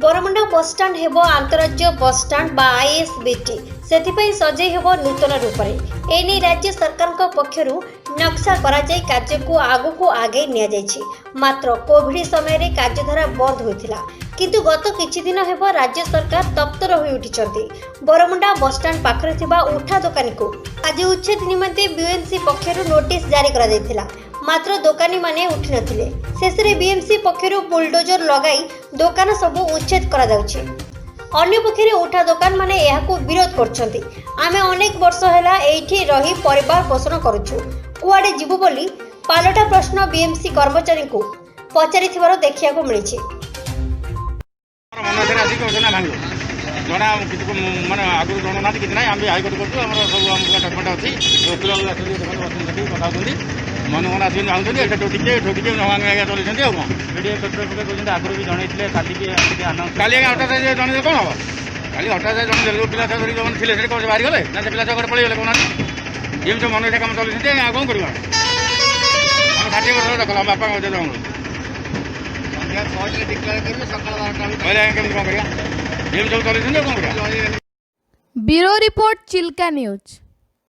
Bermuda bus stand हेब आंतरराज्य bus stand बा आईएसबीटी से सजे हेब नूतन रूप में एने राज्य सरकार पक्षर नक्शा कराई कार्य को आगु को आगे नि मात्र कोविड समय कार्यधारा बंद होता किंतु गत किछि दिन हेब राज्य सरकार तप्तर हो उठी बरमुंडा बसस्टाण्ड पाखरे थिबा उठा दुकानी को आज उच्छेद निमंते बीएमसी पक्षर नोटिस जारी करा जायतिला मात्र दोकानी माने उठी नथिले शेषरे बीएमसी पक्षर बुलडोजर लगाई दोकान सब उच्छेद करा जाउछि। अन्य पक्षरे उठा दोकान माने एहाकू विरोध करछन्ती। आमे अनेक वर्ष हैला एठी रही परिवार पोषण करूछु कुआडे जीवु बोली पालटा प्रश्न बीएमसी कर्मचारी को पचारिथिबार देखिया को मिलिछि। जड़ा माने आगु जन ना कि आम हाईकोर्ट कर सब डॉक्यूमेंट अच्छी वकिल कथा मन मन आस चाहते ठोके आगे चलते आगुरी भी जनइले काली हठात जन कौन हम काली हठात जन पिला धरिक जो थे बाहरी गले ना से पिला छक पलैगले कहना ये सब मन इच्छा कम चलते कौन कर 60 वर्ष देखल बापा जंगल कम कर ब्यूरो रिपोर्ट चिल्का न्यूज।